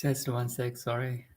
Just one sec, sorry.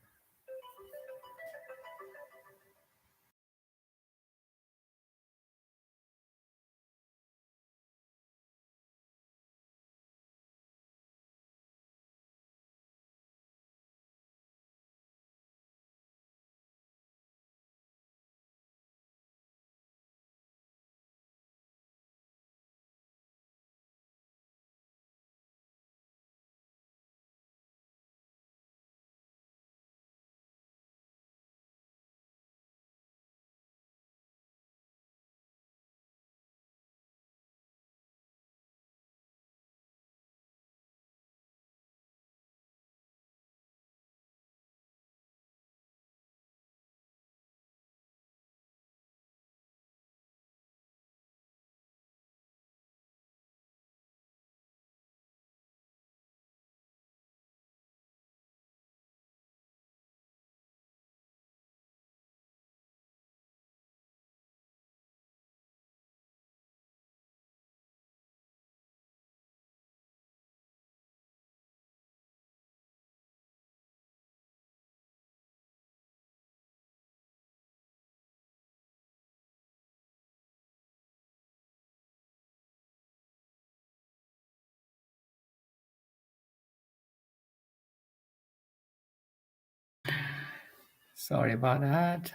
Sorry about that.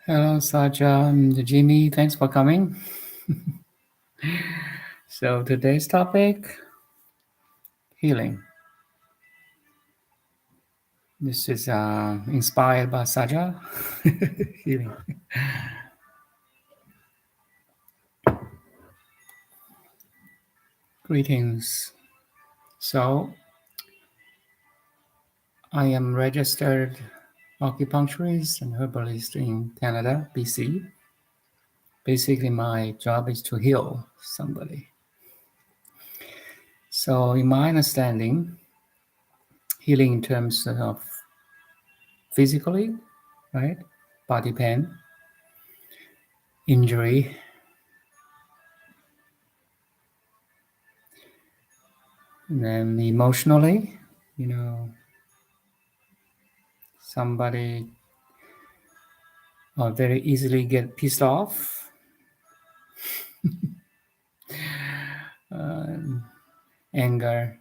Hello, Saja and Jimmy. Thanks for coming. So today's topic, healing. This is inspired by Saja. Healing. Greetings. So I am registered acupuncturist and herbalist in Canada, BC. Basically, my job is to heal somebody. So in my understanding, healing in terms of physically, right? Body pain, injury, and then emotionally, somebody very easily get pissed off, anger,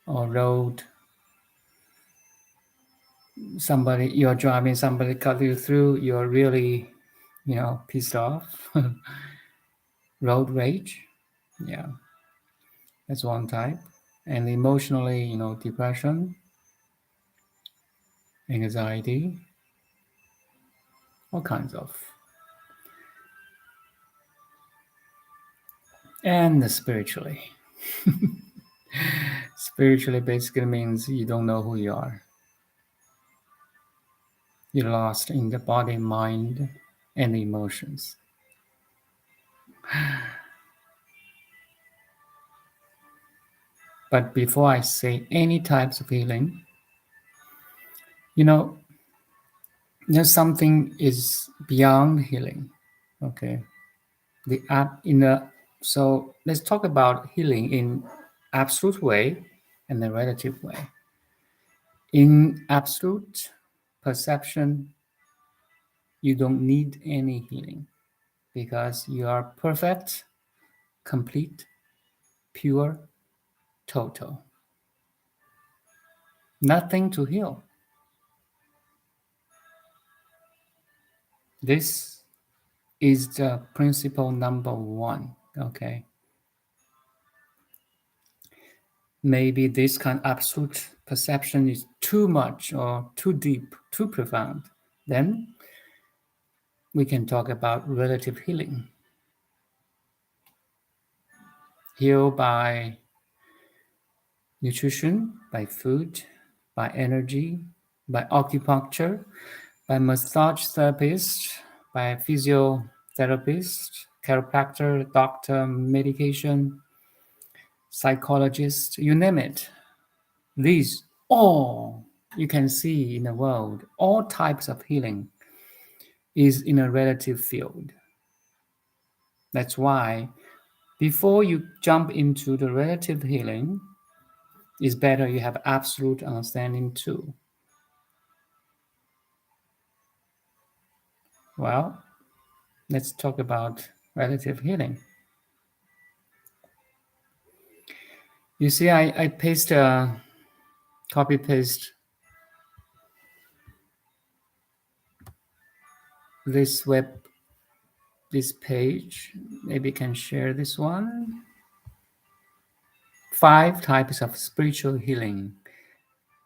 or road. Somebody, you're driving, somebody cut you through, you're really, pissed off. Road rage, yeah, that's one type. And emotionally, depression, anxiety, all kinds of. And spiritually. Spiritually basically means you don't know who you are. You're lost in the body, mind, and emotions. But before I say any types of healing, there's something is beyond healing. Okay. So let's talk about healing in absolute way and the relative way. In absolute perception, you don't need any healing because you are perfect, complete, pure, total. Nothing to heal. This is the principle number one, okay? Maybe this kind of absolute perception is too much or too deep, too profound. Then we can talk about relative healing. Heal by nutrition, by food, by energy, by acupuncture, by massage therapist, by physiotherapist, chiropractor, doctor, medication, psychologist, you name it. These all you can see in the world, all types of healing is in a relative field. That's why before you jump into the relative healing, it's better you have absolute understanding too. Well, let's talk about relative healing. You see, I copy paste this page. Maybe you can share this one. 5 types of spiritual healing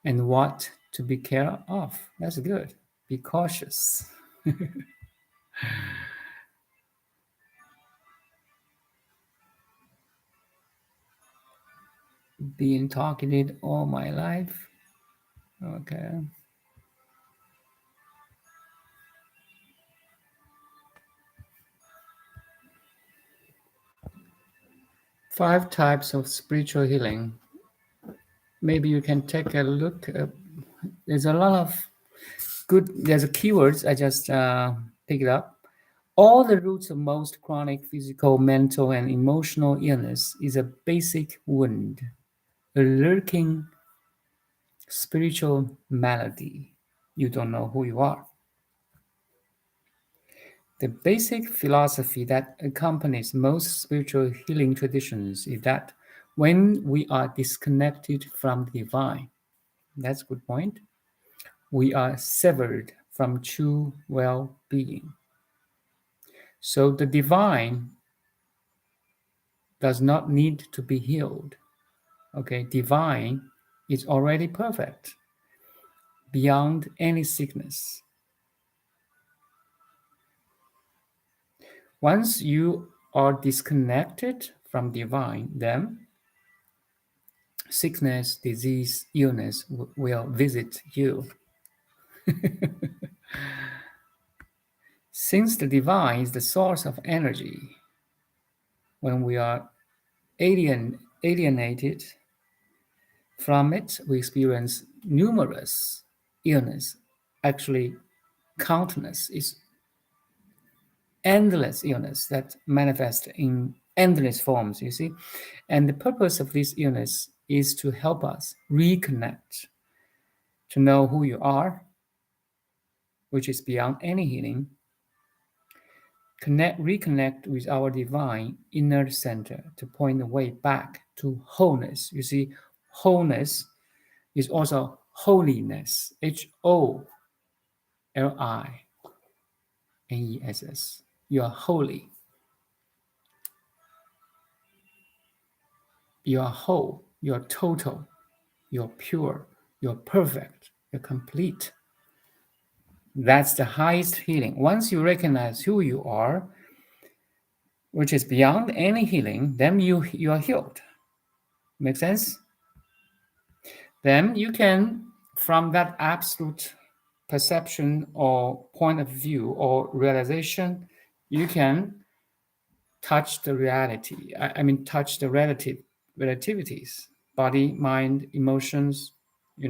and what to be care of. That's good. Be cautious. Being targeted all my life. Okay. Five types of spiritual healing. Maybe you can take a look. There's a lot of there's a keywords I just picked up. All the roots of most chronic physical, mental, and emotional illness is a basic wound, a lurking spiritual malady. You don't know who you are. The basic philosophy that accompanies most spiritual healing traditions is that when we are disconnected from the divine, that's a good point. we are severed from true well-being. So the divine does not need to be healed. Okay, divine is already perfect, beyond any sickness. Once you are disconnected from divine, then sickness, disease, illness will visit you. Since the divine is the source of energy, when we are alienated from it, we experience numerous illness, actually countless, is endless illness that manifest in endless forms, you see. And the purpose of this illness is to help us reconnect, to know who you are, which is beyond any healing. Reconnect with our divine inner center to point the way back to wholeness. You see, wholeness is also holiness. HOLINESS. You are holy. You are whole. You are total. You're pure. You're perfect. You're complete. That's the highest healing. Once you recognize who you are, which is beyond any healing, then you are healed. Make sense? Then you can, from that absolute perception or point of view or realization, you can touch the reality. Touch the relativities, body, mind, emotions,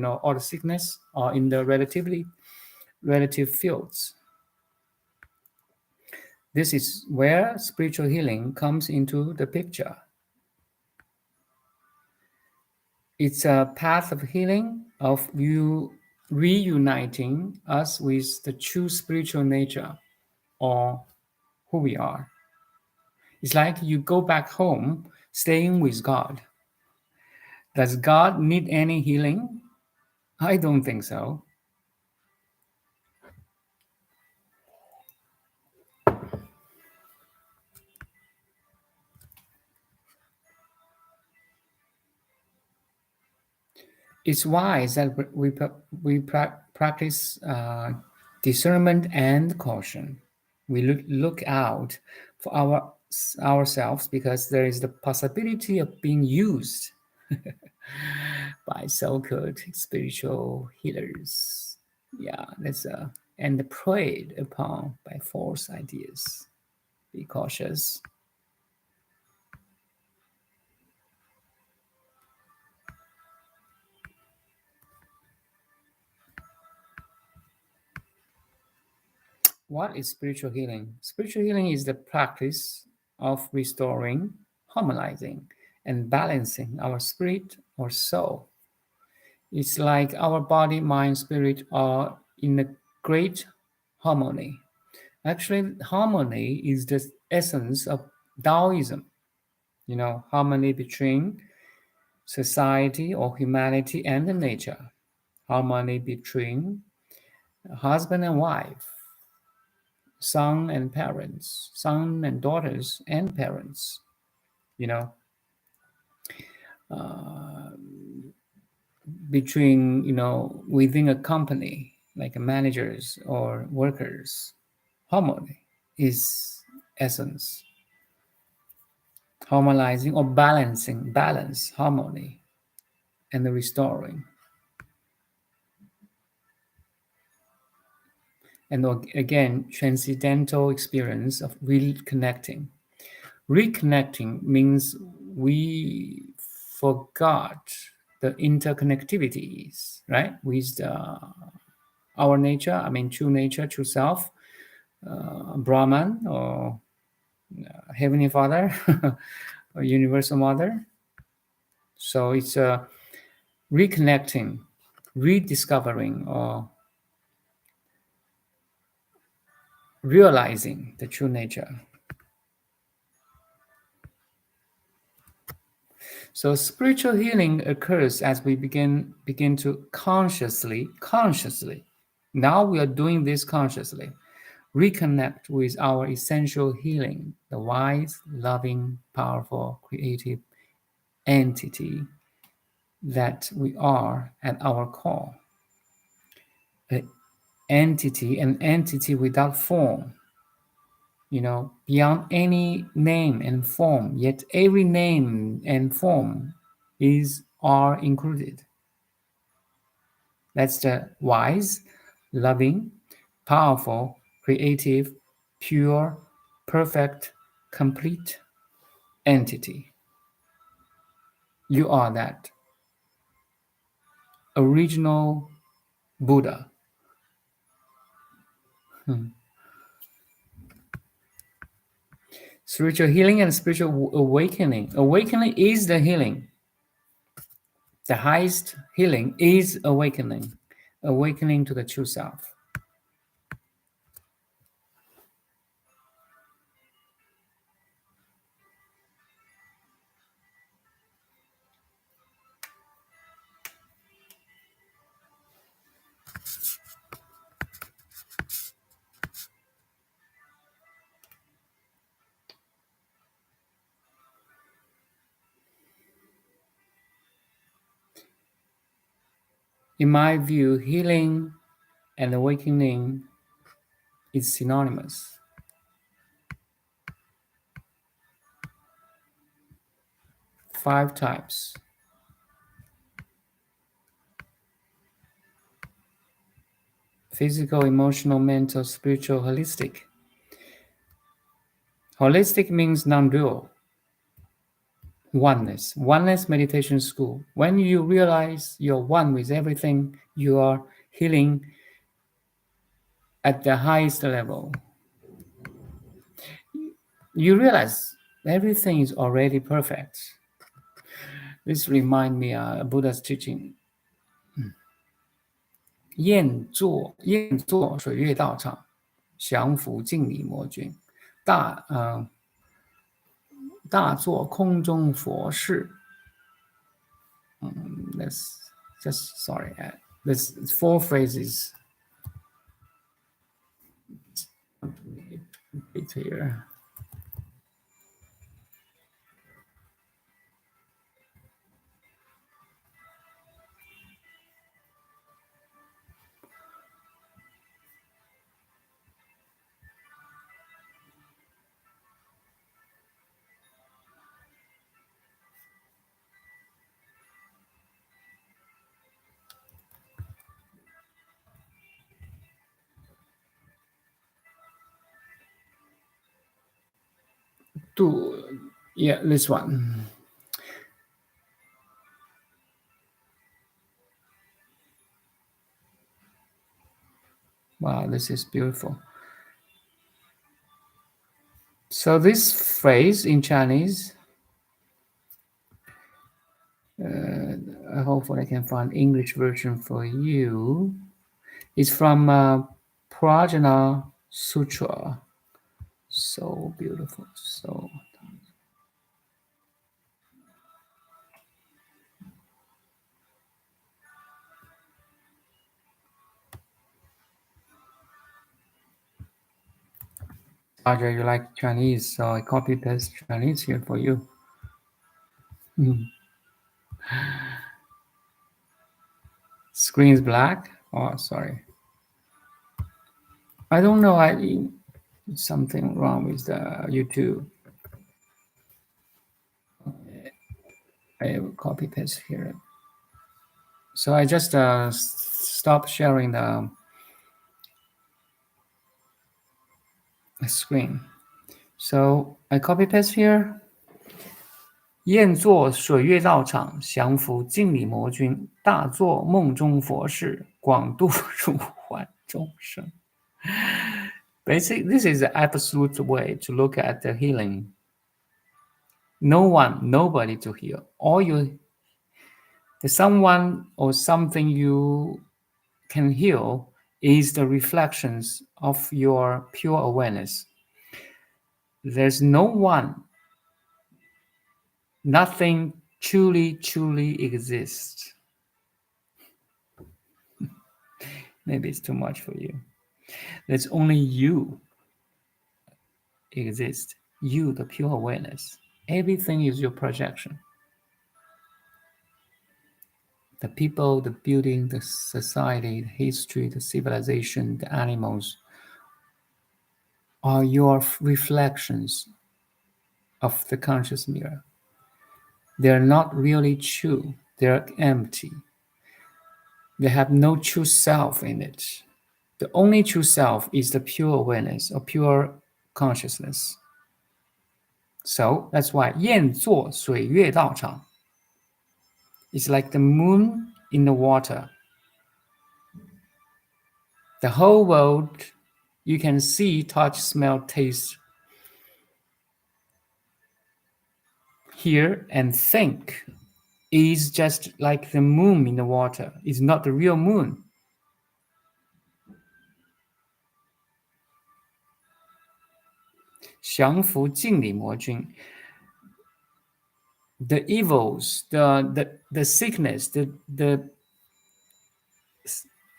all the sickness are in the relative fields. This is where spiritual healing comes into the picture. It's a path of healing, of you reuniting us with the true spiritual nature or who we are. It's like you go back home, staying with God. Does God need any healing? I don't think so. It's wise that we practice discernment and caution. We look out for ourselves because there is the possibility of being used by so-called spiritual healers. Yeah, and preyed upon by false ideas. Be cautious. What is spiritual healing? Spiritual healing is the practice of restoring, harmonizing, and balancing our spirit or soul. It's like our body, mind, spirit are in a great harmony. Actually, harmony is the essence of Taoism. Harmony between society or humanity and the nature. Harmony between husband and wife, son and parents, son and daughters and parents, between, within a company, like managers or workers. Harmony is essence. Harmonizing or balance, harmony, and the restoring. And again, transcendental experience of reconnecting. Reconnecting means we forgot the interconnectivities, right? With our nature, true nature, true self, Brahman or Heavenly Father or Universal Mother. So it's reconnecting, rediscovering, or realizing the true nature. So spiritual healing occurs as we begin to consciously Now we are doing this consciously. Reconnect with our essential healing, the wise, loving, powerful, creative entity that we are at our core. An entity without form, beyond any name and form, yet every name and form are included. That's the wise, loving, powerful, creative, pure, perfect, complete entity. You are that original Buddha. Spiritual healing and spiritual awakening. Awakening is the healing. The highest healing is awakening to the true self. In my view, healing and awakening is synonymous. Five types. Physical, emotional, mental, spiritual, holistic. Holistic means non-dual. Oneness meditation school. When you realize you're one with everything, you are healing at the highest level. You realize everything is already perfect. This reminds me of Buddha's teaching. 宴坐水月道场，降伏镜里魔军。大作空中佛事。Let's just sorry. There's 4 phrases. It's here. Yeah, this one. Wow, this is beautiful. So this phrase in Chinese, hopefully I can find English version for you. It's from Prajna Sutra. So beautiful. So Roger, you like Chinese, so I copy paste Chinese here for you. Screen is black. Oh, sorry. I don't know. Something wrong with the YouTube. I will copy paste here. So I just stop sharing the screen. So I copy paste here. 宴坐水月道场，降伏镜里魔军。大作梦中佛事，广度如幻众生。Basically, this is the absolute way to look at the healing. Nobody to heal. The someone or something you can heal is the reflections of your pure awareness. There's no one, nothing truly exists. Maybe it's too much for you. There's only you exist. You, the pure awareness. Everything is your projection. The people, the building, the society, the history, the civilization, the animals are your reflections of the conscious mirror. They're not really true. They're empty. They have no true self in it. The only true self is the pure awareness or pure consciousness. So that's why 宴坐水月道场 is like the moon in the water. The whole world you can see, touch, smell, taste, hear, and think is just like the moon in the water. It's not the real moon.降伏镜裏魔軍 The evils, the sickness, the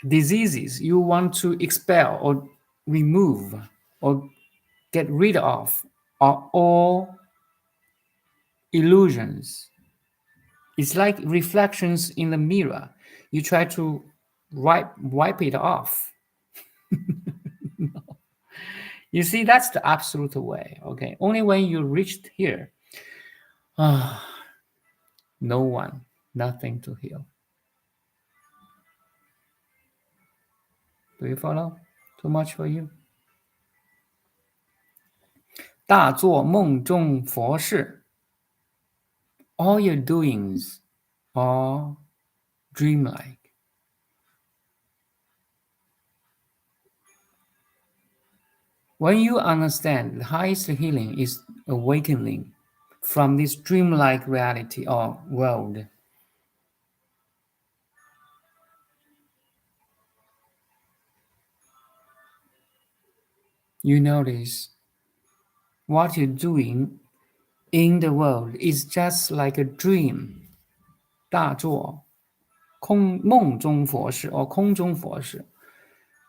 diseases you want to expel or remove or get rid of are all illusions. It's like reflections in the mirror. You try to wipe it off. No. You see, that's the absolute way. Okay, only when you reached here, no one, nothing to heal. Do you follow? Too much for you? 大作梦中佛事 All your doings are dreamlike. When you understand the highest healing is awakening from this dreamlike reality or world, you notice what you're doing in the world is just like a dream. 大作梦中佛事 or 空中佛事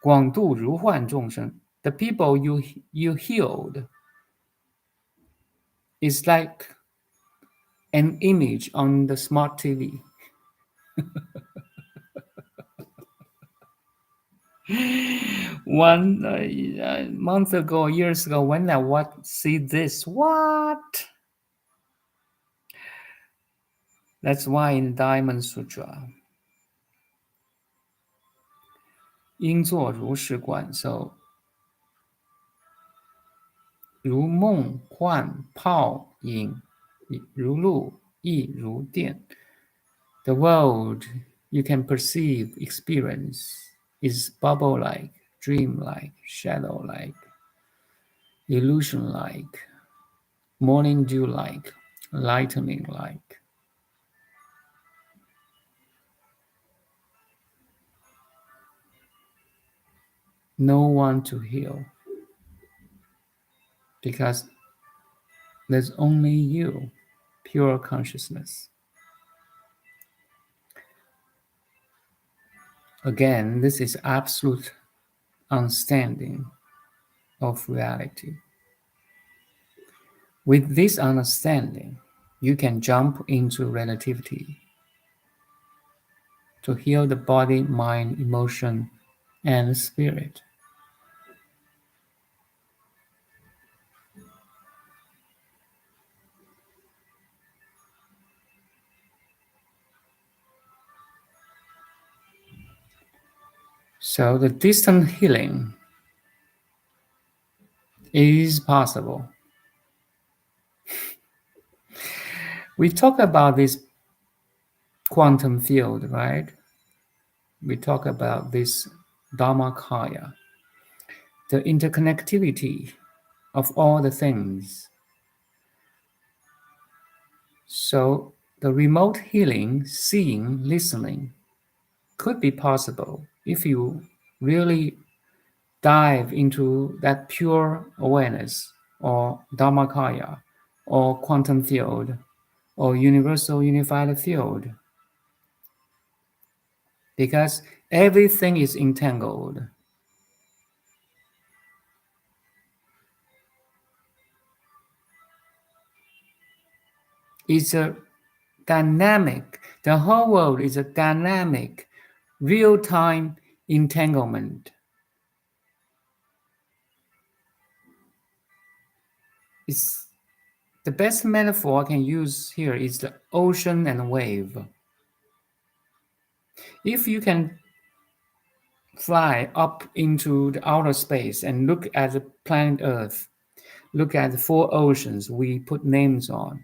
广度如幻众生 The people you healed is like an image on the smart TV. One month ago, years ago, when I see this, what? That's why in Diamond Sutra, 应作如是观 so 如梦幻泡影如露亦如电 The world you can perceive, experience is bubble-like, dream-like, shadow-like, illusion-like, morning dew-like, lightning-like. No one to heal, because there's only you, pure consciousness. Again, this is absolute understanding of reality. With this understanding, you can jump into relativity to heal the body, mind, emotion, and spirit. So the distant healing is possible. We talk about this quantum field, right? We talk about this Dharmakaya, the interconnectivity of all the things. So the remote healing, seeing, listening could be possible if you really dive into that pure awareness or Dharmakaya or quantum field or universal unified field. Because Everything is entangled. It's a dynamic, the whole world is a dynamic, real-time entanglement. It's the best metaphor I can use here is the ocean and wave. If you can fly up into the outer space and look at the planet Earth, look at the 4 oceans we put names on.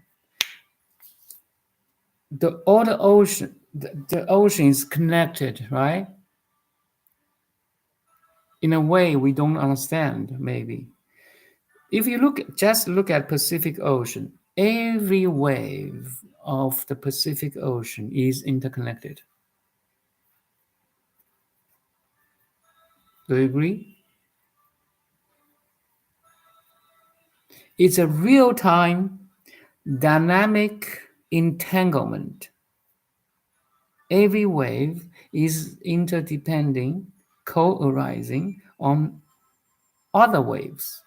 The ocean is connected, right? In a way we don't understand, maybe. If you just look at Pacific Ocean, every wave of the Pacific Ocean is interconnected. Do you agree? It's a real-time, dynamic entanglement. Every wave is interdepending, co-arising on other waves.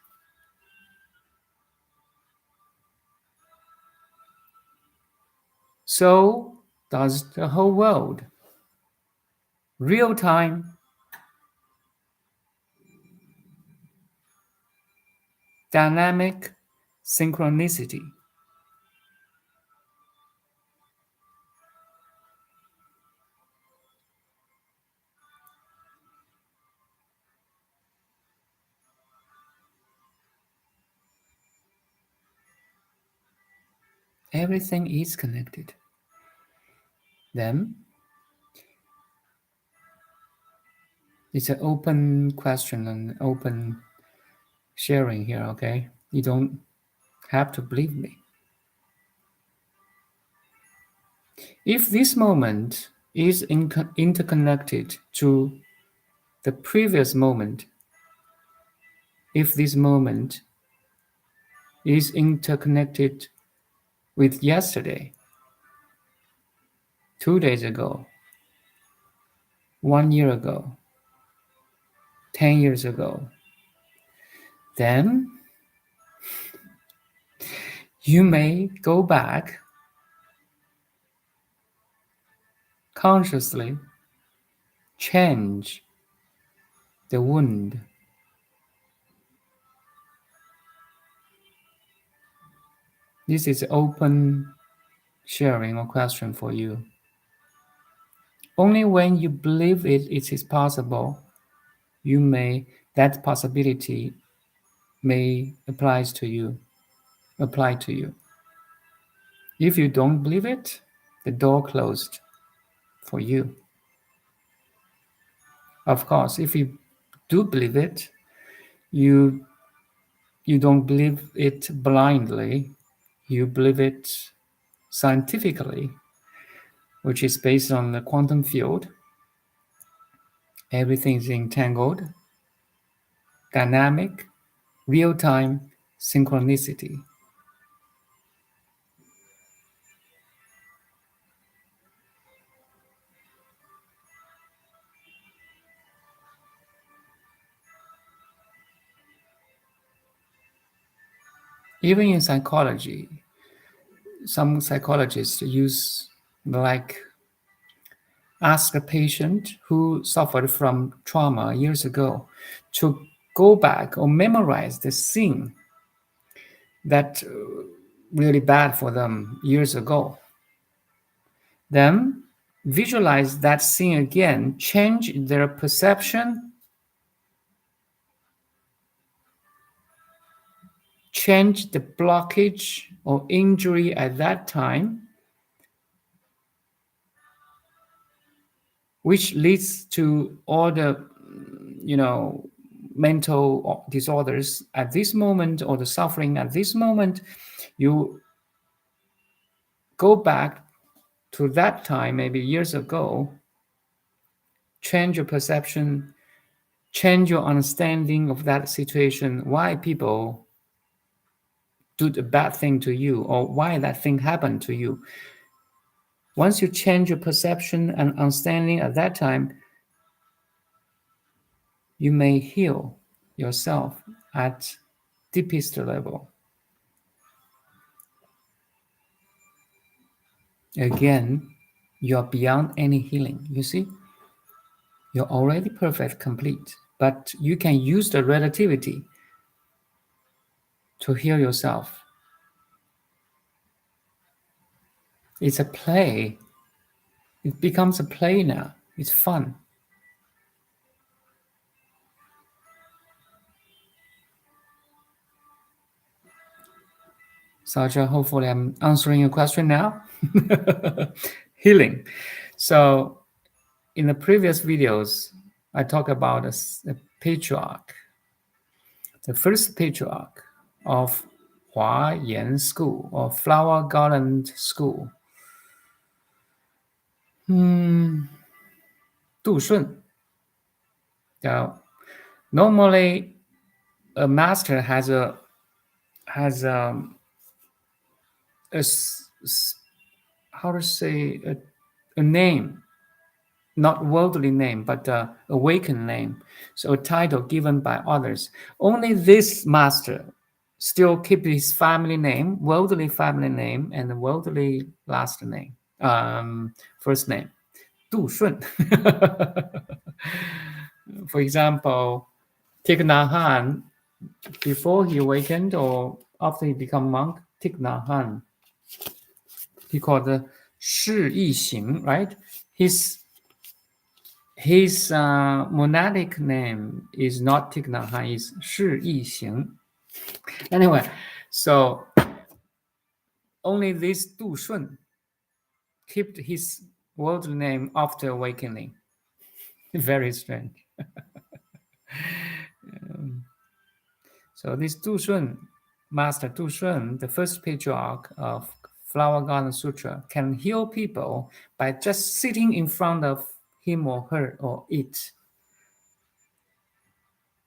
So does the whole world. Real-time, dynamic synchronicity. Everything is connected. Then it's an open question and open sharing here, okay? You don't have to believe me. If this moment is interconnected to the previous moment, if this moment is interconnected with yesterday, 2 days ago, 1 year ago, 10 years ago, then you may go back consciously, change the wound. This is open sharing or question for you. Only when you believe it is possible, that possibility may apply to you. If you don't believe it, the door closed for you. Of course, if you do believe it, you don't believe it blindly. You believe it scientifically, which is based on the quantum field. Everything is entangled, dynamic, real-time synchronicity. Even in psychology, some psychologists ask a patient who suffered from trauma years ago to go back or memorize the scene that really bad for them years ago. Then visualize that scene again, change their perception, change the blockage or injury at that time, which leads to all the mental disorders at this moment or the suffering at this moment. You go back to that time, maybe years ago, change your perception, change your understanding of that situation, why people do the bad thing to you or why that thing happened to you. Once you change your perception and understanding at that time, you may heal yourself at deepest level. Again, you are beyond any healing. You see, you're already perfect, complete, but you can use the relativity to heal yourself. It's a play. It becomes a play now. It's fun. Saja, hopefully I'm answering your question now. Healing. So in the previous videos, I talked about a patriarch, the first patriarch of Hua Yan School or Flower Garden School. Du Shun. Now, normally, a master has a how to say a name, not worldly name, but awakened name. So a title given by others. Only this master still keep his family name, worldly family name, and the worldly last name, first name, Du Shun. For example, Thich Nhat Hanh, before he awakened or after he become monk, Thich Nhat Hanh, he called the Shi Yi Xing, right? His monadic name is not Thich Nhat Hanh, it's Shi Yi Xing. Anyway, so only this Du Shun kept his worldly name after awakening. Very strange. So this Du Shun, Master Du Shun, the first patriarch of Flower Garden Sutra, can heal people by just sitting in front of him or her or it.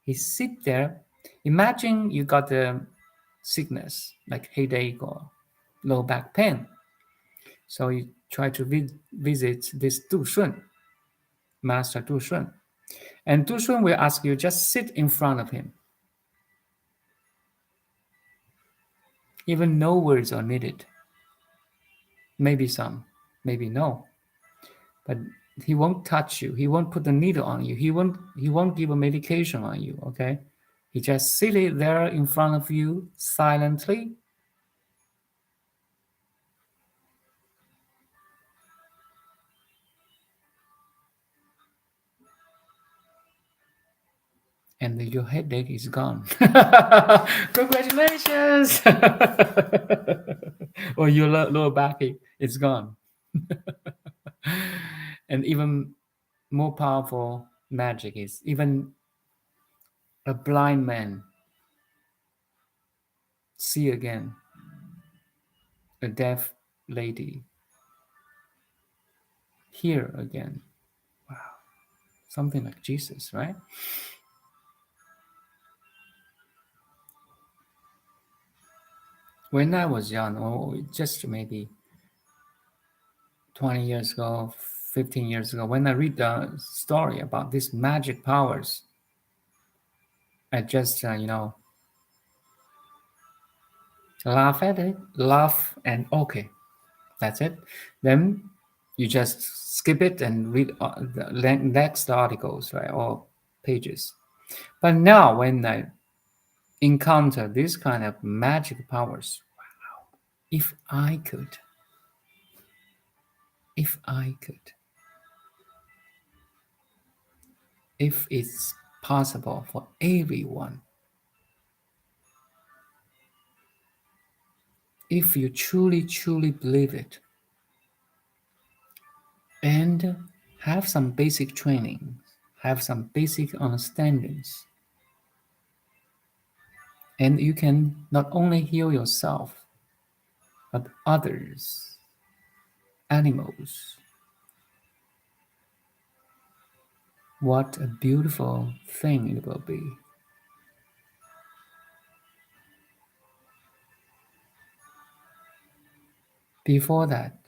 He sit there. Imagine you got a sickness like headache or low back pain. So you try to visit this Du Shun, Master Du Shun. And Du Shun will ask you just sit in front of him. Even no words are needed. Maybe some, maybe no. But he won't touch you. He won't put the needle on you. He won't give a medication on you, okay? He just sit there in front of you silently. And your headache is gone. Congratulations! Or your lower backache is gone. And even more powerful magic is even a blind man see again, a deaf lady hear again. Wow, something like Jesus, right? When I was young, or just maybe 20 years ago, 15 years ago, when I read the story about these magic powers, I just, laugh at it, laugh, and okay, that's it. Then you just skip it and read the next articles, right, or pages. But now, when I encounter this kind of magic powers, wow, if I could, if it's possible for everyone, if you truly, truly believe it, and have some basic training, have some basic understandings, and you can not only heal yourself, but others, animals. What a beautiful thing it will be. Before that,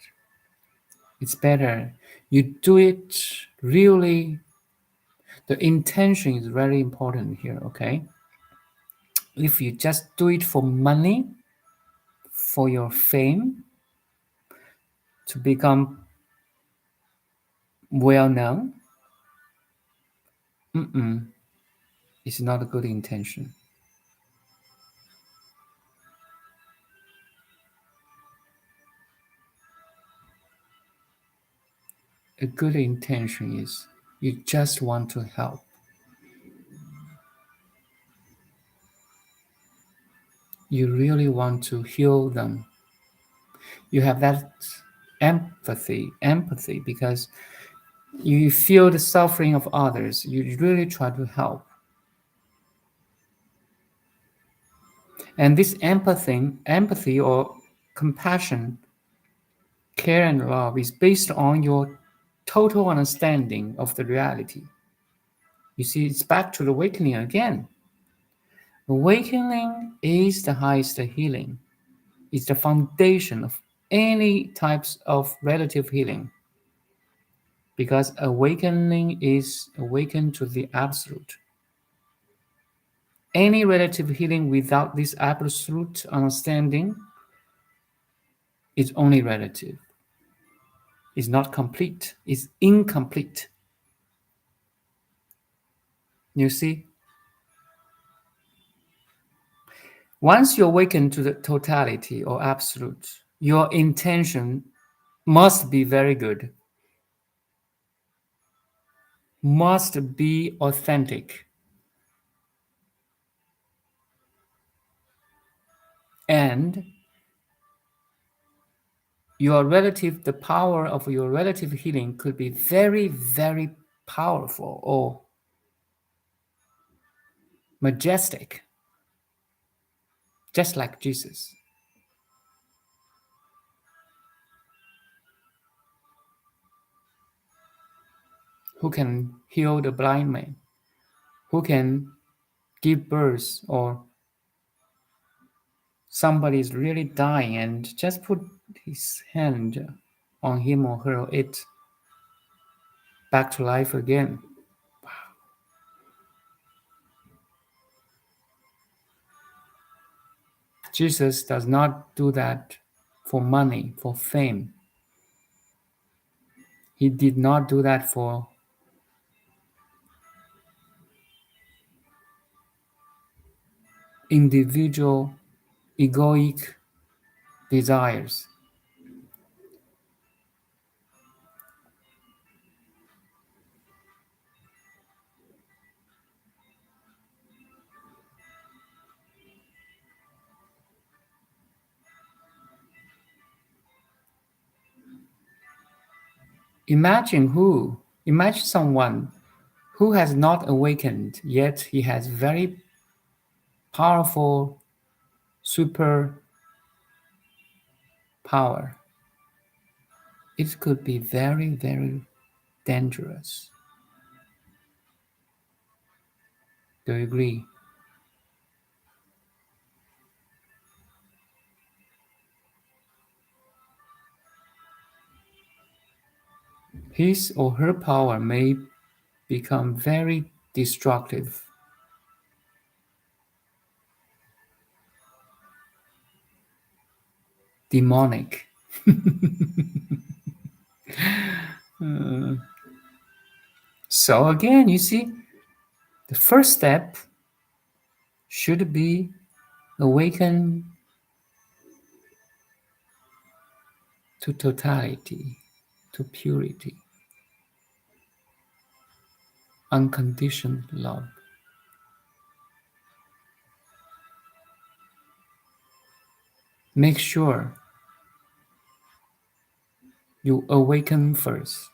it's better you do it really The intention is very important here, okay? If you just do it for money, for your fame, to become well known, it's not a good intention. A good intention is you just want to help. You really want to heal them. You have that empathy because you feel the suffering of others. You really try to help. And this empathy or compassion, care and love is based on your total understanding of the reality. You see, it's back to the awakening again. Awakening is the highest healing. It's the foundation of any types of relative healing. Because awakening is awakened to the absolute. Any relative healing without this absolute understanding is only relative. It's not complete. It's incomplete. You see? Once you awaken to the totality or absolute, your intention must be very good, must be authentic. And the power of your relative healing could be very, very powerful or majestic, just like Jesus. Who can heal the blind man? Who can give birth, or somebody is really dying and just put his hand on him or her, it back to life again. Wow. Jesus does not do that for money, for fame. He did not do that for individual egoic desires. Imagine someone who has not awakened, yet he has very powerful super power. It could be very, very dangerous. Do you agree? His or her power may become very destructive. Demonic. So again, you see, the first step should be awaken to totality, to purity, unconditioned love. Make sure you awaken first,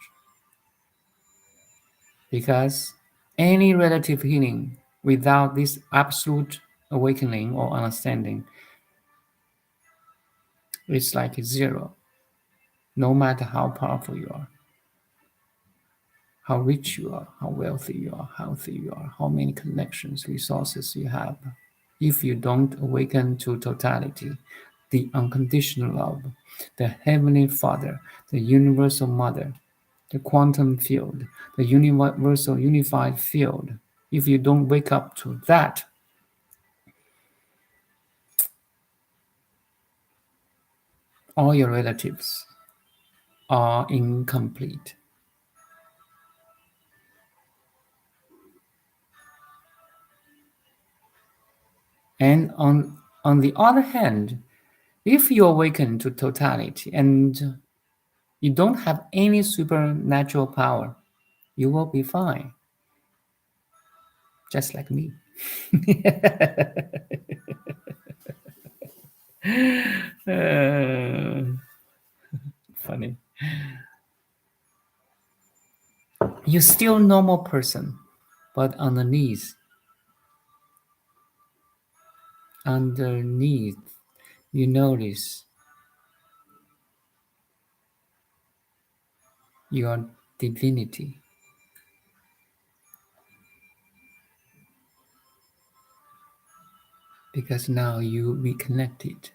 because any relative healing without this absolute awakening or understanding is like zero, no matter how powerful you are, how rich you are, how wealthy you are, how healthy you are, how many connections, resources you have. If you don't awaken to totality, the unconditional love, the Heavenly Father, the Universal Mother, the quantum field, the universal unified field. If you don't wake up to that, all your relatives are incomplete. And on the other hand, if you awaken to totality and you don't have any supernatural power, you will be fine. Just like me. Funny. You're still a normal person, but underneath, you notice your divinity. Because now you reconnected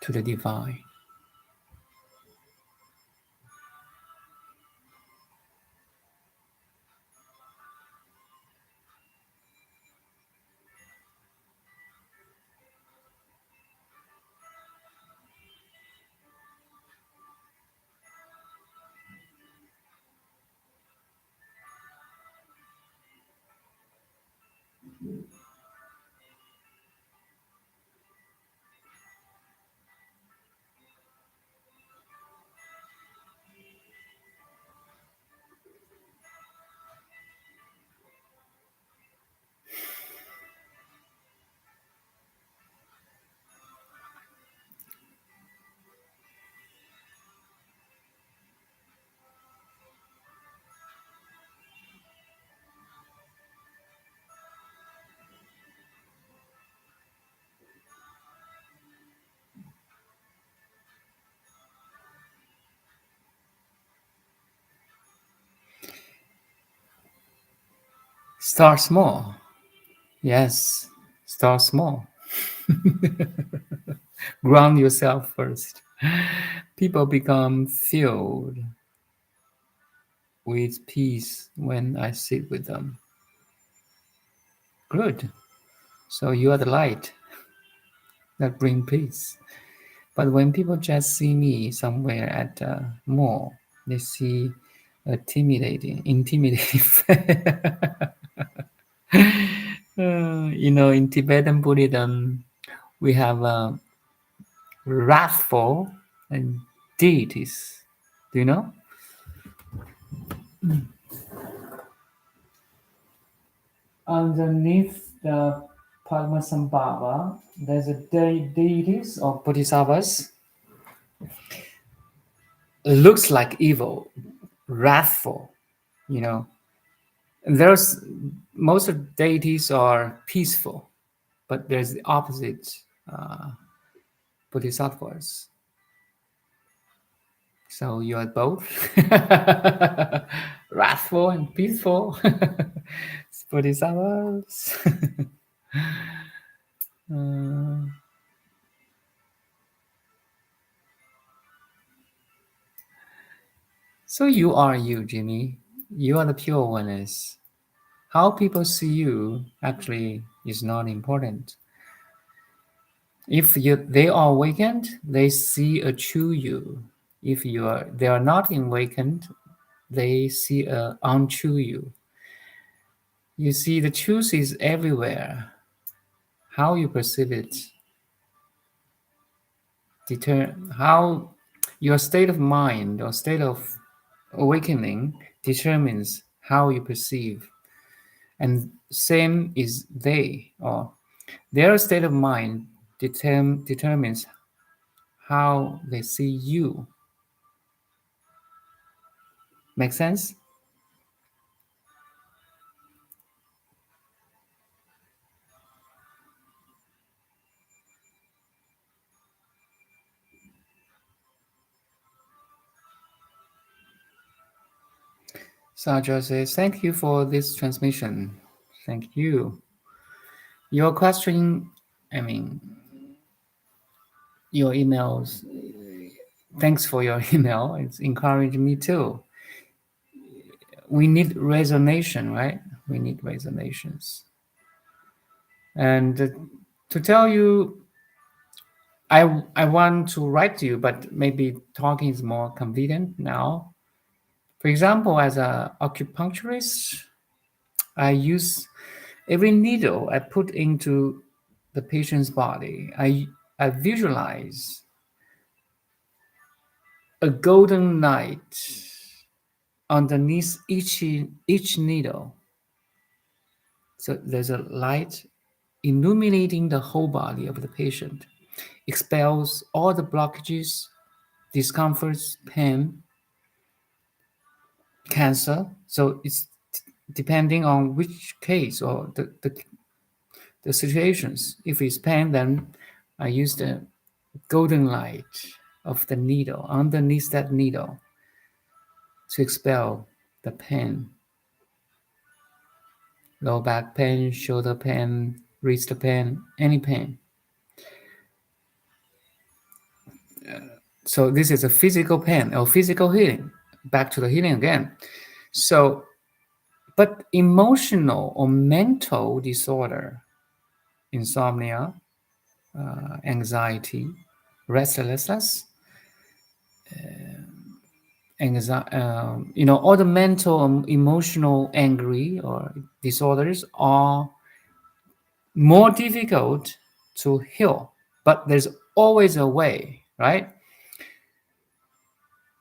to the divine. Start small. Yes, start small. Ground yourself first. People become filled with peace when I sit with them. Good. So you are the light that bring peace. But when people just see me somewhere at a mall, they see a intimidating. In Tibetan Buddhism, we have wrathful and deities. Do you know? Underneath the Padmasambhava, there's a deities or bodhisattvas. It looks like evil, wrathful. There's most of the deities are peaceful, but there's the opposite bodhisattvas. So you are both wrathful and peaceful bodhisattvas. So you are you, Jimmy. You are the pure oneness. How people see you actually is not important. If they are awakened, they see a true you. If they are not awakened, they see a untrue you. You see, the truth is everywhere. How you perceive it, how your state of mind or state of awakening determines how you perceive. And same is they, or their state of mind determines how they see you. Make sense? Saja says, thank you for this transmission. Thank you. Your question, your emails, thanks for your email. It's encouraged me too. we need resonation, right? We need resonations. And to tell you, I want to write to you, but maybe talking is more convenient now. For example, as an acupuncturist, I use every needle I put into the patient's body. I visualize a golden light underneath each needle. So there's a light illuminating the whole body of the patient, expels all the blockages, discomforts, pain, cancer. So it's depending on which case or the situations. If it's pain, then I use the golden light of the needle underneath that needle to expel the pain. Low back pain, shoulder pain, wrist pain, any pain. So this is a physical pain or physical healing. Back to the healing again. So, but emotional or mental disorder, insomnia, anxiety, restlessness, all the mental and emotional angry or disorders are more difficult to heal, but there's always a way, right?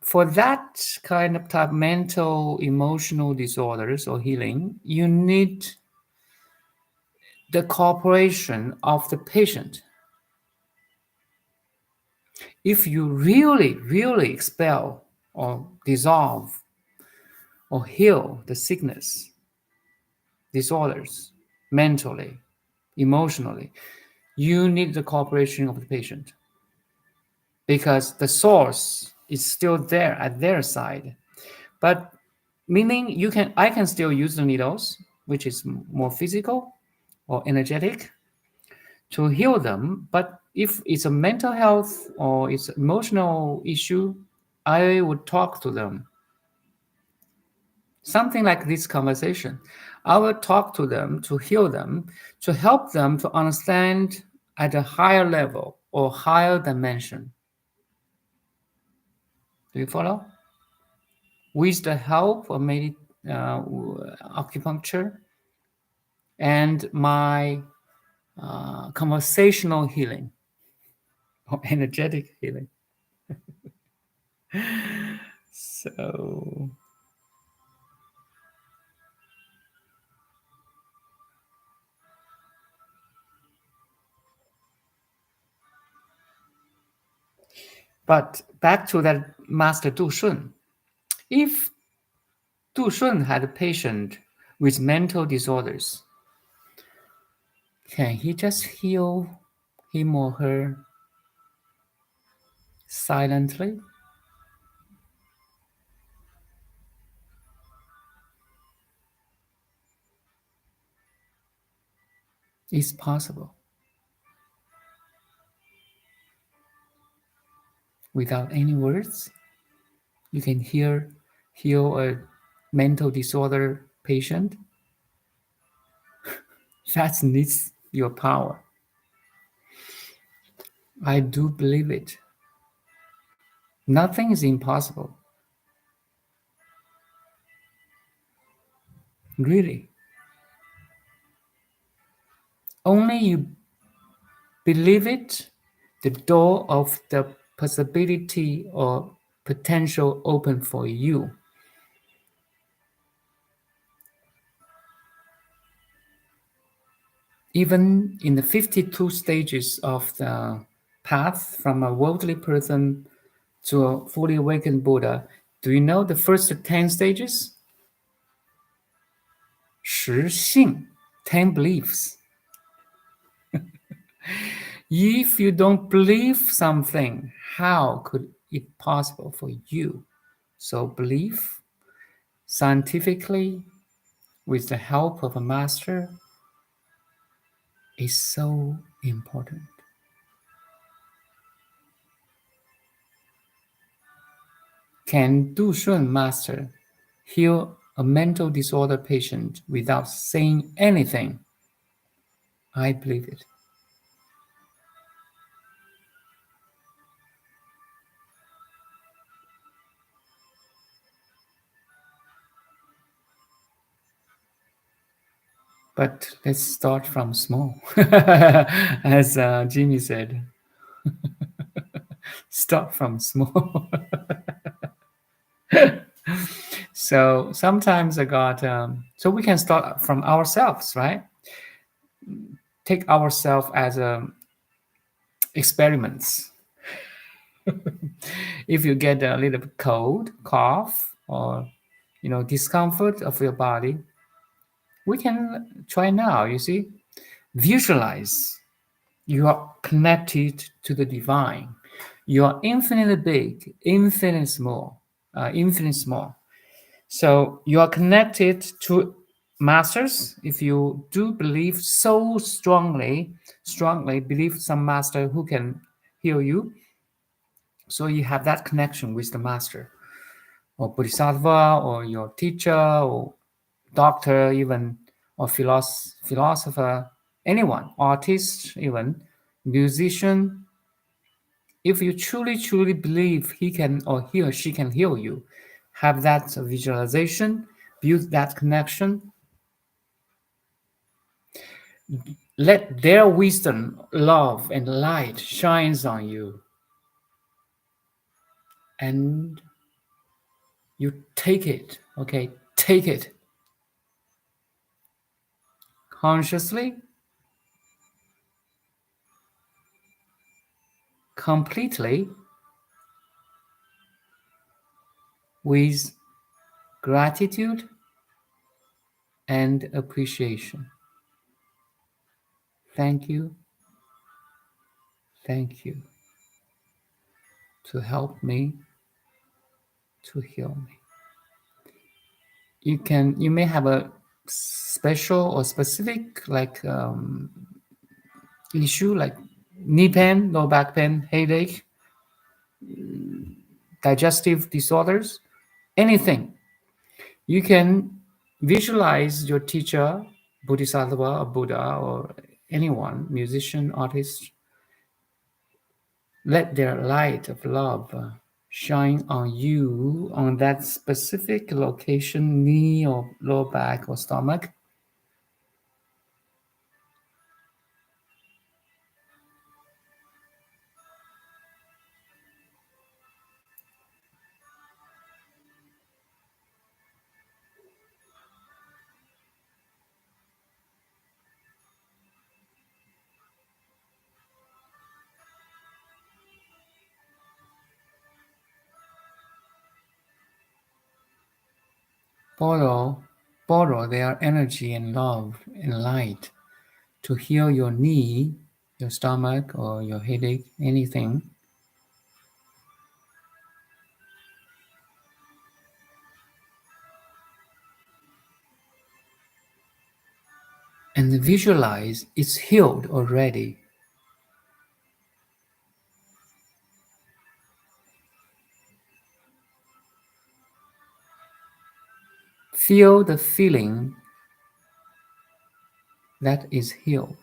For that kind of type mental emotional disorders or healing, you need the cooperation of the patient. If you really expel or dissolve or heal the sickness, disorders, mentally, emotionally, you need the cooperation of the patient because the source is still there at their side. But meaning I can still use the needles, which is more physical or energetic, to heal them. But if it's a mental health or it's an emotional issue, I would talk to them. Something like this conversation. I will talk to them to heal them, to help them to understand at a higher level or higher dimension. Do you follow? With the help of acupuncture and my conversational healing or energetic healing. So, but back to that Master Du Shun. If Du Shun had a patient with mental disorders, can he just heal him or her silently? It's possible. Without any words, you can heal a mental disorder patient. That needs your power. I do believe it. Nothing is impossible. Really. Only you believe it, the door of the possibility or potential open for you. Even in the 52 stages of the path from a worldly person to a fully awakened Buddha, do you know the first 10 stages? 实性, 10 beliefs. If you don't believe something, how could it possible for you? So belief, scientifically, with the help of a master, is so important. Can Du Shun master heal a mental disorder patient without saying anything. I believe it. But let's start from small. As Jimmy said, start from small. So sometimes I got, so we can start from ourselves, right? Take ourselves as experiments. If you get a little cold, cough, or discomfort of your body, we can try now. You see, visualize you are connected to the divine. You are infinitely big, infinitely small, infinitely small. So you are connected to masters. If you do believe so strongly believe some master who can heal you, so you have that connection with the master or bodhisattva or your teacher or doctor even, or philosopher, anyone, artist even, musician. If you truly believe he can or he or she can heal you, have that visualization, build that connection, let their wisdom, love, and light shines on you, and you take it. Okay, take it consciously, completely, with gratitude and appreciation. Thank you to help me, to heal me. You may have a special or specific issue like knee pain, low back pain, headache, digestive disorders, anything. You can visualize your teacher, Bodhisattva or Buddha or anyone, musician, artist. Let their light of love shine on you on that specific location, knee or lower back or stomach. Borrow their energy and love and light to heal your knee, your stomach, or your headache, anything. And visualize it's healed already. Feel the feeling that is healed.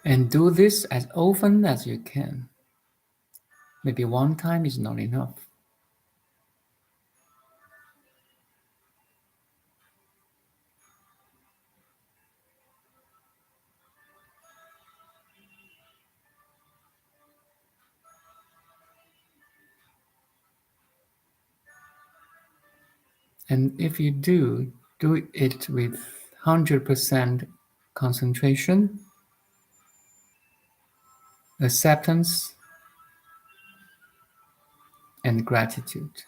And do this as often as you can. Maybe one time is not enough. And if you do it with 100% concentration, acceptance, and gratitude.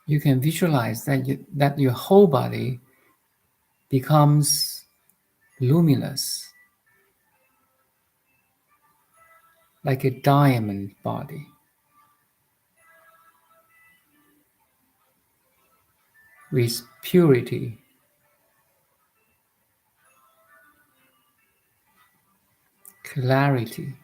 You can visualize that your whole body becomes luminous, like a diamond body, with purity, clarity,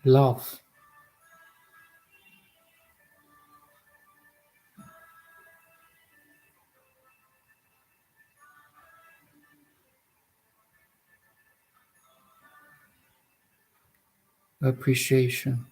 love, appreciation.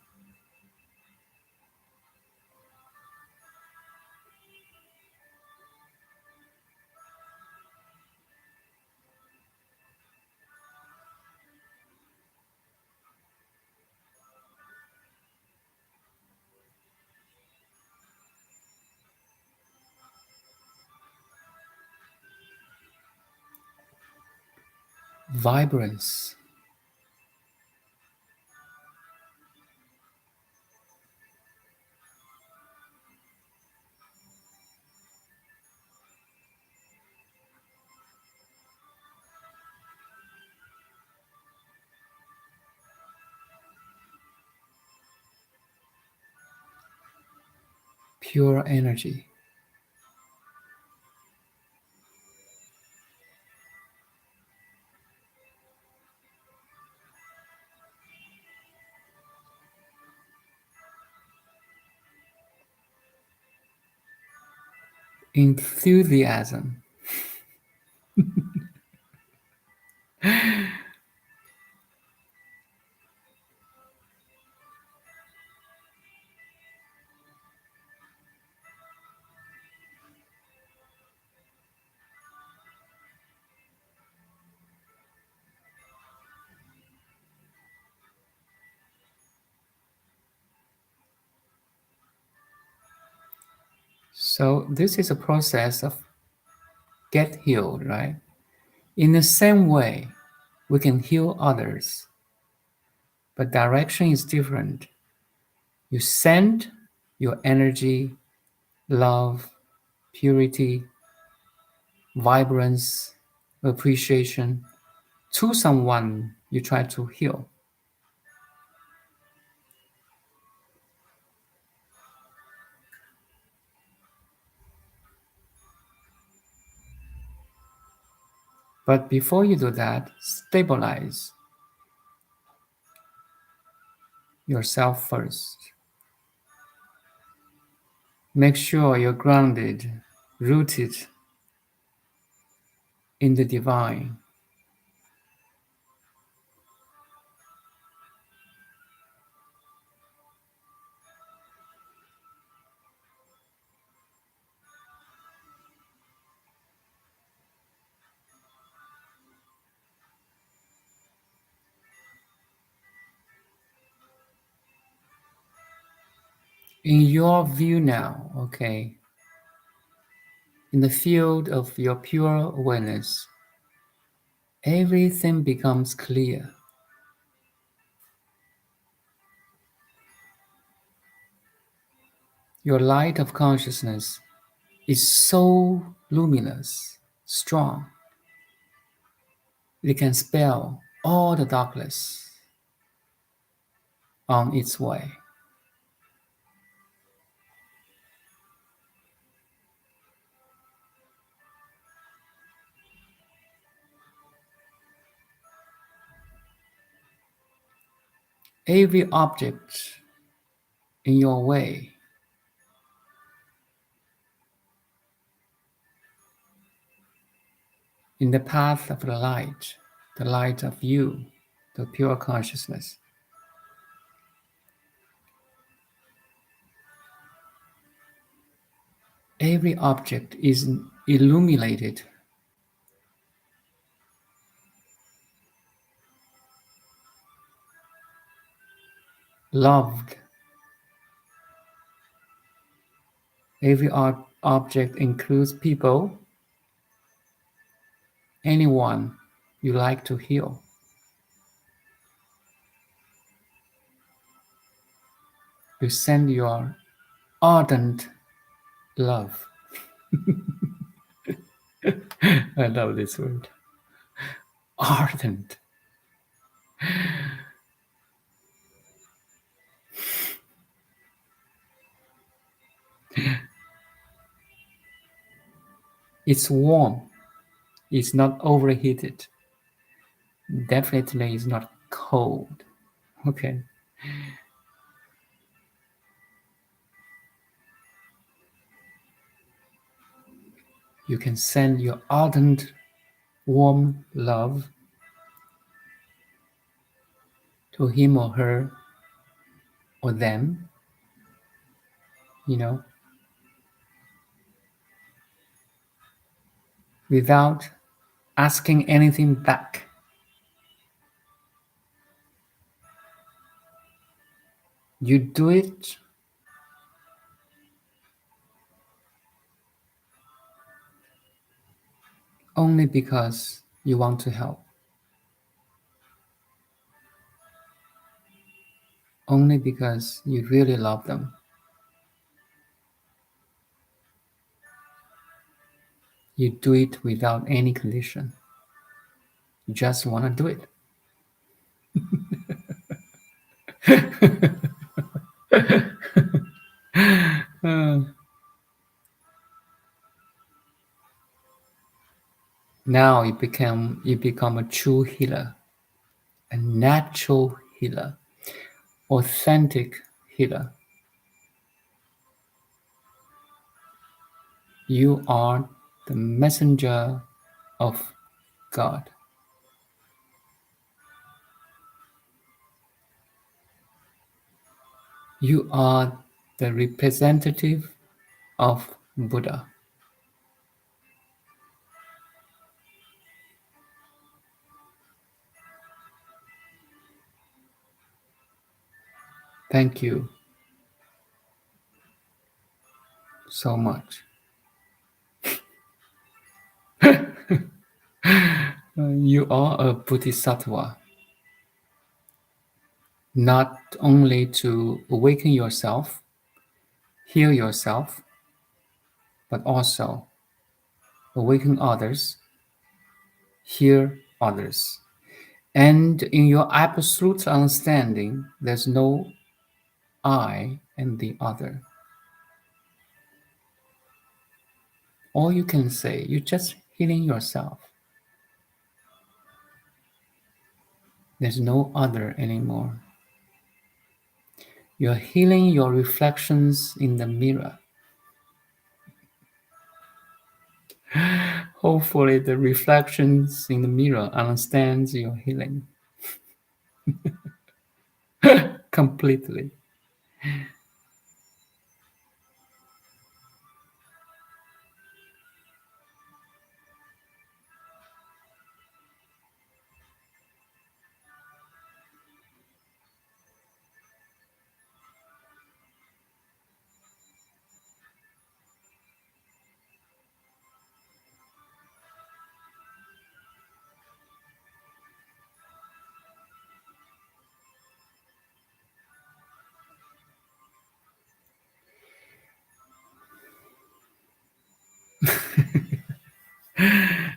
Vibrance, pure energy. Enthusiasm. So this is a process of get healed, right? In the same way, we can heal others, but direction is different. You send your energy, love, purity, vibrance, appreciation to someone you try to heal. But before you do that, stabilize yourself first. Make sure you're grounded, rooted in the divine. In your view now, okay, in the field of your pure awareness, everything becomes clear. Your light of consciousness is so luminous, strong, it can spell all the darkness on its way. every object in your way in the path of the light of you, the pure consciousness. Every object is illuminated, loved. Every object includes people, anyone you like to heal. You send your ardent love. I love this word. Ardent. It's warm. It's not overheated. Definitely it's not cold. Okay. You can send your ardent, warm love to him or her or them, without asking anything back. You do it only because you want to help. Only because you really love them. You do it without any condition. You just want to do it. Now you become a true healer, a natural healer, authentic healer. You are the messenger of God. You are the representative of Buddha. Thank you so much. You are a bodhisattva, not only to awaken yourself, heal yourself, but also awaken others, heal others. And in your absolute understanding, there's no I and the other. All you can say, you're just healing yourself. There's no other anymore. You're healing your reflections in the mirror. Hopefully the reflections in the mirror understands your healing completely.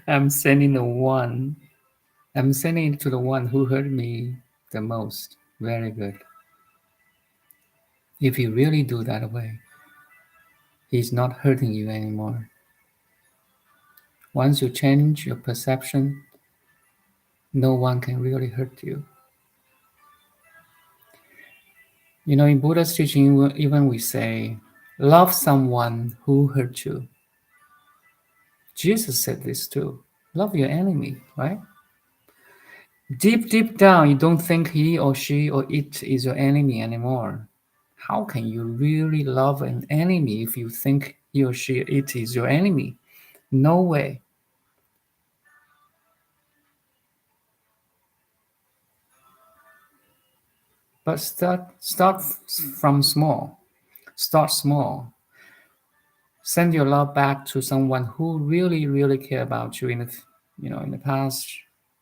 I'm sending it to the one who hurt me the most. Very good. If you really do that way, he's not hurting you anymore. Once you change your perception, no one can really hurt you. You know, in Buddha's teaching, even we say, love someone who hurt you. Jesus said this too. Love your enemy, right? Deep down, you don't think he or she or it is your enemy anymore. How can you really love an enemy if you think he or she or it is your enemy? No way. But start from small. Start small. Send your love back to someone who really care about you in the past,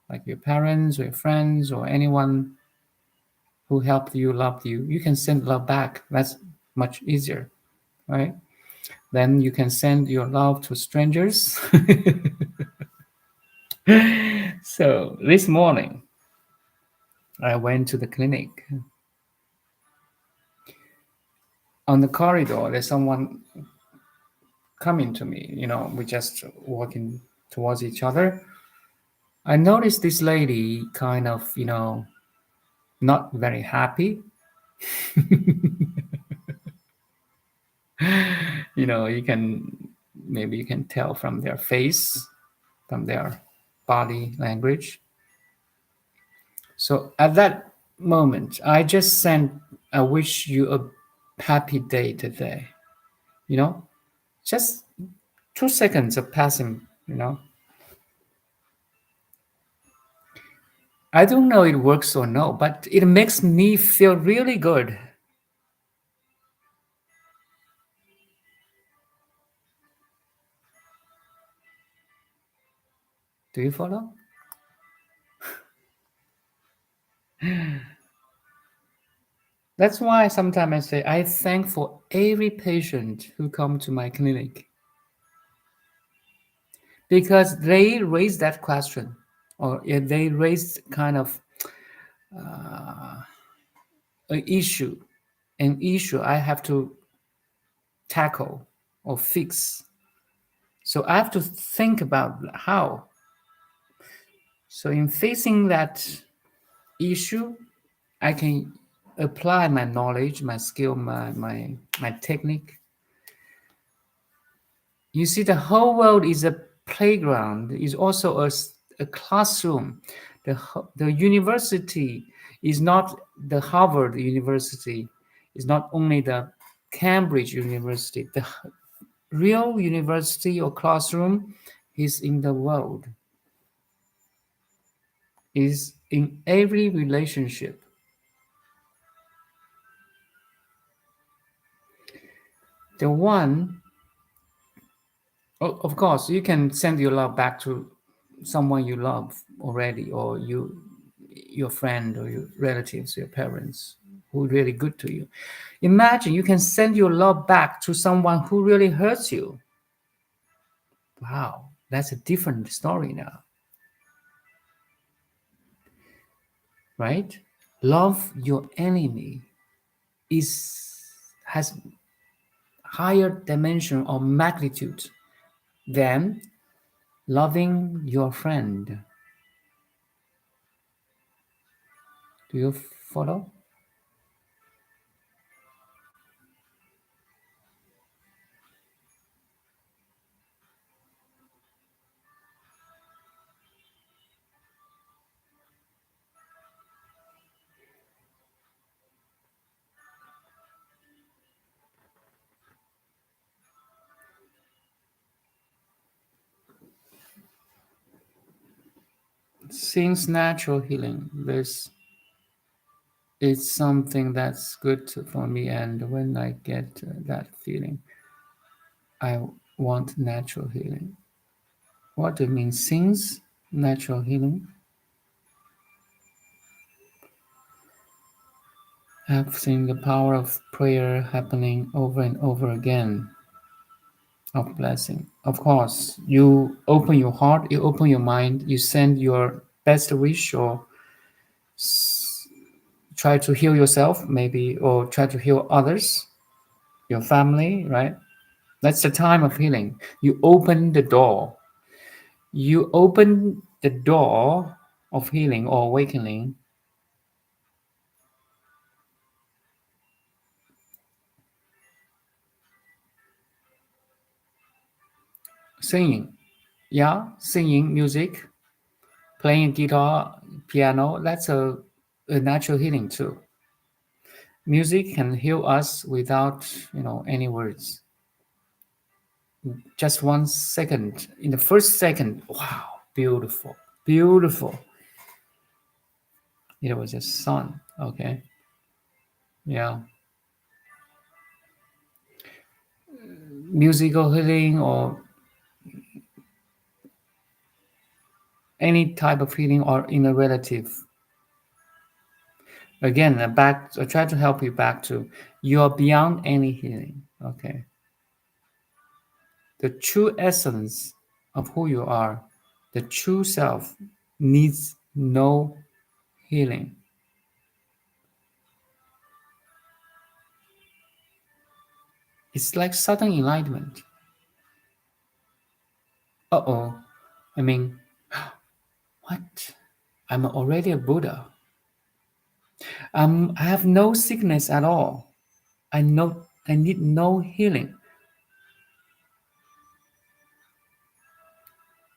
like your parents or your friends or anyone who helped you, loved you. You can send love back. That's much easier, right? Then you can send your love to strangers. So this morning, I went to the clinic. On the corridor, there's someone coming to me. We just walking towards each other. I noticed this lady kind of, not very happy. Maybe you can tell from their face, from their body language. So at that moment, I just sent, I wish you a happy day today. Just 2 seconds of passing. I don't know it works or no, but it makes me feel really good. Do you follow? That's why sometimes I say I thank for every patient who come to my clinic, because they raise that question, or they raise kind of an issue I have to tackle or fix. So I have to think about how. So in facing that issue, I can apply my knowledge, my skill, my technique. You see, the whole world is a playground, is also a classroom. The university is not the Harvard University, is not only the Cambridge University. The real university or classroom is in the world, is in every relationship. The one, of course, you can send your love back to someone you love already, or your friend or your relatives, your parents, who are really good to you. Imagine you can send your love back to someone who really hurts you. Wow, that's a different story now, right? Love your enemy has higher dimension or magnitude than loving your friend. Do you follow? Since natural healing, this is something that's good for me, and when I get that feeling, I want natural healing. What do you mean, since natural healing? I've seen the power of prayer happening over and over again, of blessing. Of course, you open your heart, you open your mind, you send your best wish, or try to heal yourself, maybe, or try to heal others, your family, right? That's the time of healing. You open the door. You open the door of healing or awakening. Singing. Yeah, singing, music, playing guitar, piano, that's a natural healing too. Music can heal us without, any words. Just 1 second. In the first second, wow, beautiful, beautiful. It was a sun. Okay. Yeah. Musical healing or any type of healing or inner relative. Again, I try to help you back to you are beyond any healing. Okay. The true essence of who you are, the true self, needs no healing. It's like sudden enlightenment. Uh-oh. I mean, what? I'm already a Buddha. I have no sickness at all. I need no healing.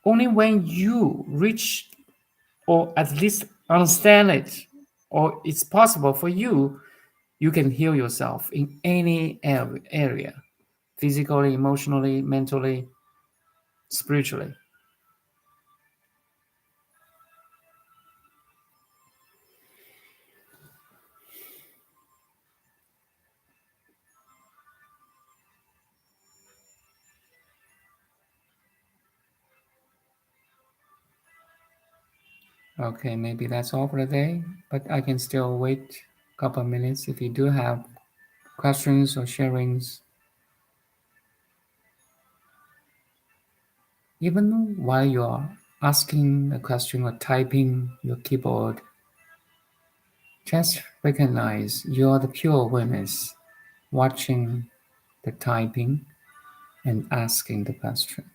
Only when you reach or at least understand it, or it's possible for you, you can heal yourself in any area, physically, emotionally, mentally, spiritually. Okay, maybe that's all for today, but I can still wait a couple of minutes if you do have questions or sharings. Even while you are asking a question or typing your keyboard, just recognize you are the pure awareness watching the typing and asking the question.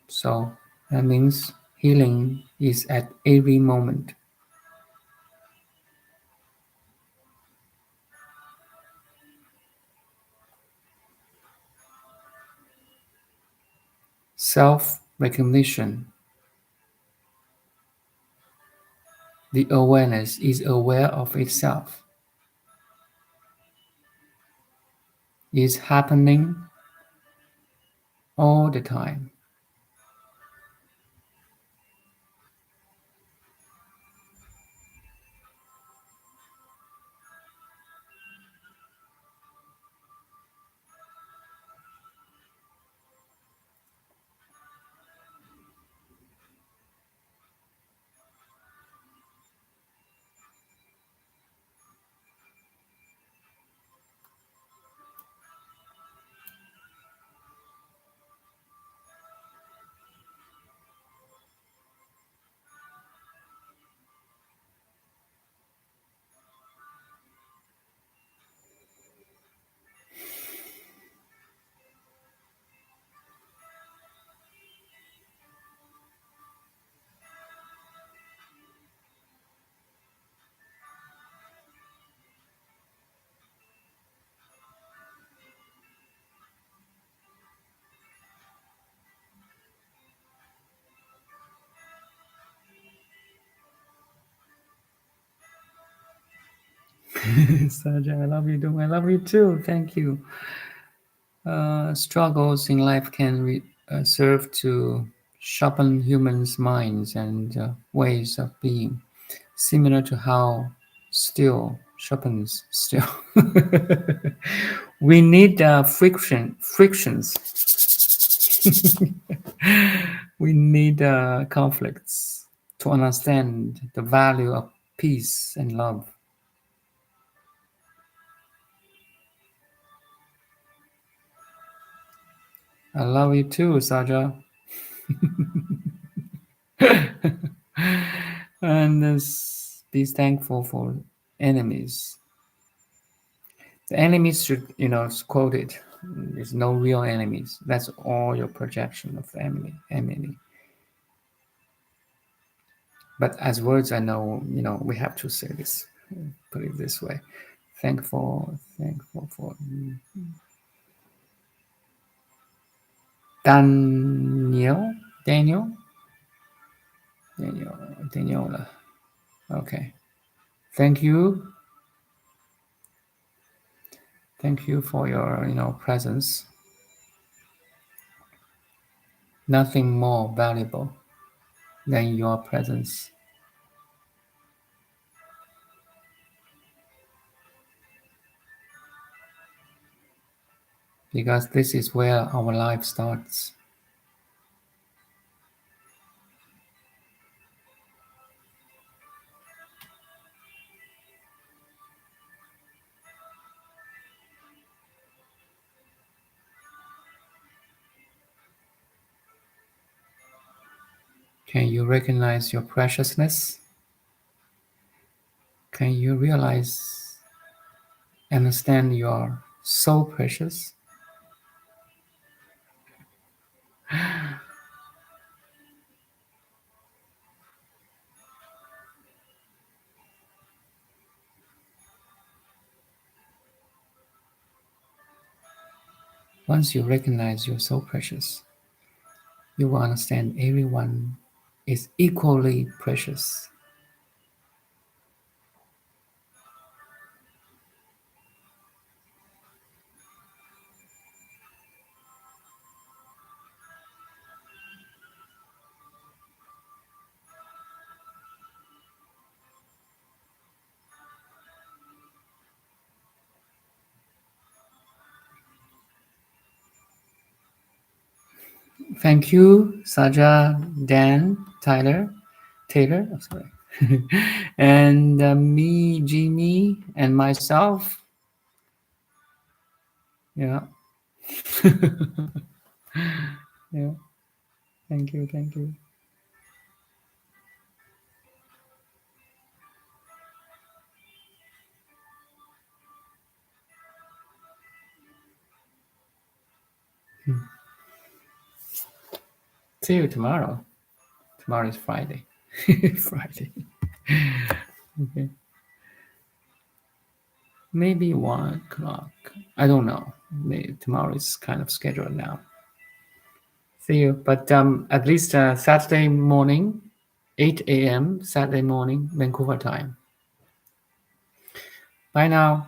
So that means healing is at every moment. Self recognition. The awareness is aware of itself. Is happening all the time. Saja, I love you too. I love you too. Thank you. Struggles in life can serve to sharpen humans' minds and ways of being, similar to how steel sharpens steel. We need frictions. We need conflicts to understand the value of peace and love. I love you too, Saja. And be thankful for enemies. The enemies should, quote it. There's no real enemies. That's all your projection of enemy. But as words, I know, we have to say this. put it this way. Thankful for Daniel. Okay. Thank you for your presence. Nothing more valuable than your presence. Because this is where our life starts. Can you recognize your preciousness? Can you realize, understand you are so precious? Once you recognize you're so precious, you will understand everyone is equally precious. Thank you, Saja, Dan, Taylor, I'm sorry, and me, Jimmy, and myself. Yeah. Yeah. Thank you. See you tomorrow. Tomorrow is Friday. Friday. Okay. Maybe 1 o'clock. I don't know. Maybe tomorrow is kind of scheduled now. See you. But at least Saturday morning, 8 a.m. Saturday morning, Vancouver time. Bye now.